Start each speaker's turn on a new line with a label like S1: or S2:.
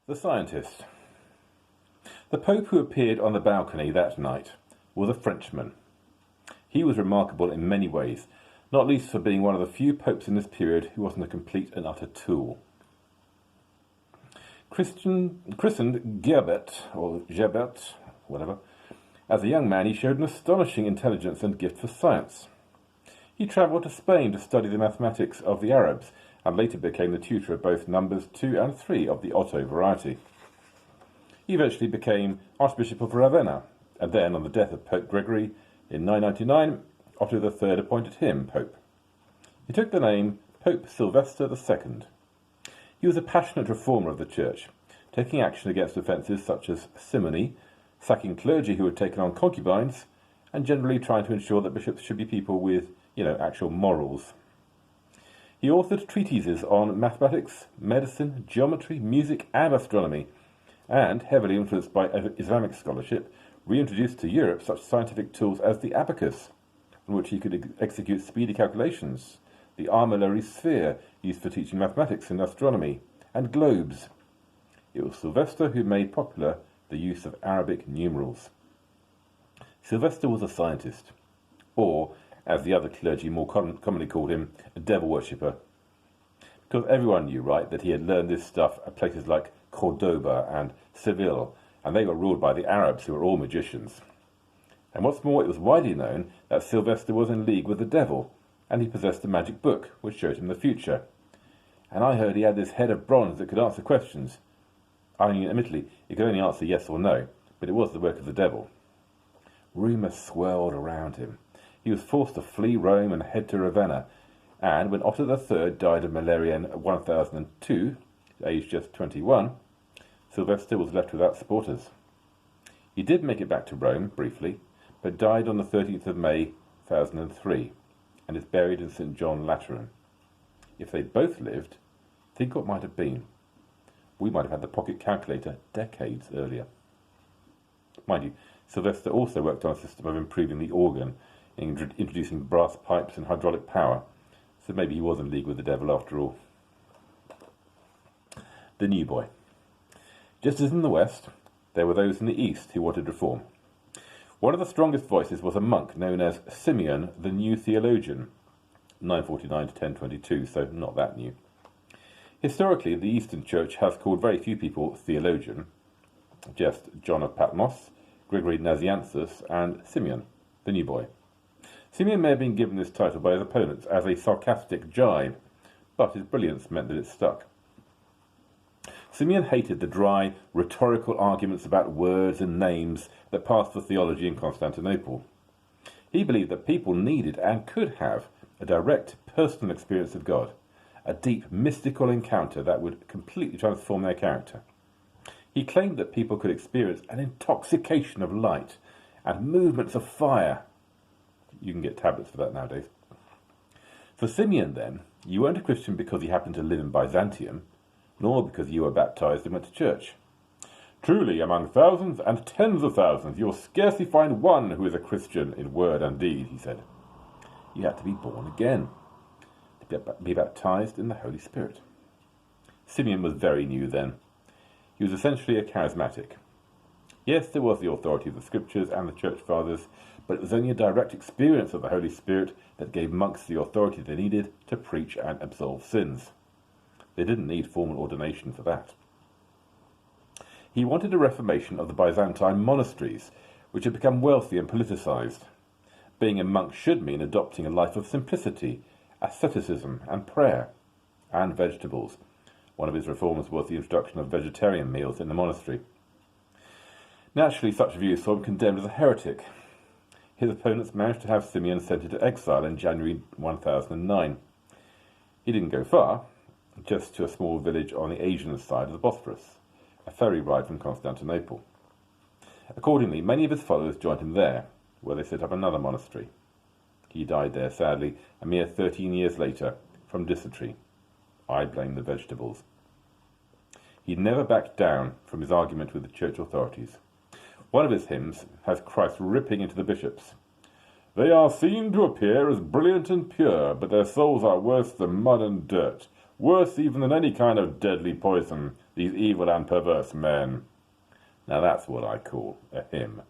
S1: The Scientist. The Pope who appeared on the balcony that night was a Frenchman. He was remarkable in many ways, not least for being one of the few popes in this period who wasn't a complete and utter tool. Christened Gerbert, or Gerbert, whatever, as a young man he showed an astonishing intelligence and gift for science. He travelled to Spain to study the mathematics of the Arabs, and later became the tutor of both numbers 2 and 3 of the Otto variety. He eventually became Archbishop of Ravenna, and then, on the death of Pope Gregory in 999, Otto III appointed him Pope. He took the name Pope Sylvester II. He was a passionate reformer of the Church, taking action against offences such as simony, sacking clergy who had taken on concubines, and generally trying to ensure that bishops should be people with, actual morals. He authored treatises on mathematics, medicine, geometry, music, and astronomy, and, heavily influenced by Islamic scholarship, reintroduced to Europe such scientific tools as the abacus, on which he could execute speedy calculations, the armillary sphere, used for teaching mathematics and astronomy, and globes. It was Sylvester who made popular the use of Arabic numerals. Sylvester was a scientist, or, as the other clergy more commonly called him, a devil worshipper, because everyone knew, right, that he had learned this stuff at places like Cordoba and Seville, and they were ruled by the Arabs, who were all magicians. And what's more, it was widely known that Sylvester was in league with the devil, and he possessed a magic book which showed him the future. And I heard he had this head of bronze that could answer questions. I mean, admittedly, it could only answer yes or no, but it was the work of the devil. Rumour swirled around him. He was forced to flee Rome and head to Ravenna, and when Otto III died of malaria in 1002, aged just 21, Sylvester was left without supporters. He did make it back to Rome, briefly, but died on the 13th of May, 1003, and is buried in St. John Lateran. If they'd both lived, think what might have been. We might have had the pocket calculator decades earlier. Mind you, Sylvester also worked on a system of improving the organ, introducing brass pipes and hydraulic power, so maybe he was in league with the devil after all. The new boy. Just as in the West, there were those in the East who wanted reform. One of the strongest voices was a monk known as Simeon the New Theologian, 949 to 1022, so not that new. Historically, the Eastern Church has called very few people theologian, just John of Patmos, Gregory Nazianzus, and Simeon, the new boy. Simeon may have been given this title by his opponents as a sarcastic jibe, but his brilliance meant that it stuck. Simeon hated the dry, rhetorical arguments about words and names that passed for theology in Constantinople. He believed that people needed and could have a direct, personal experience of God, a deep, mystical encounter that would completely transform their character. He claimed that people could experience an intoxication of light and movements of fire. You can get tablets for that nowadays. For Simeon, then, you weren't a Christian because you happened to live in Byzantium, nor because you were baptized and went to church. Truly, among thousands and tens of thousands, you'll scarcely find one who is a Christian in word and deed, he said. You had to be born again, to be baptized in the Holy Spirit. Simeon was very new then. He was essentially a charismatic. Yes, there was the authority of the Scriptures and the Church Fathers, but it was only a direct experience of the Holy Spirit that gave monks the authority they needed to preach and absolve sins. They didn't need formal ordination for that. He wanted a reformation of the Byzantine monasteries, which had become wealthy and politicized. Being a monk should mean adopting a life of simplicity, asceticism, and prayer, and vegetables. One of his reforms was the introduction of vegetarian meals in the monastery. Naturally, such views saw him condemned as a heretic. His opponents managed to have Simeon sent into exile in January 1009. He didn't go far, just to a small village on the Asian side of the Bosphorus, a ferry ride from Constantinople. Accordingly, many of his followers joined him there, where they set up another monastery. He died there, sadly, a mere 13 years later, from dysentery. I blame the vegetables. He never backed down from his argument with the church authorities. One of his hymns has Christ ripping into the bishops. They are seen to appear as brilliant and pure, but their souls are worse than mud and dirt. Worse even than any kind of deadly poison, these evil and perverse men. Now that's what I call a hymn.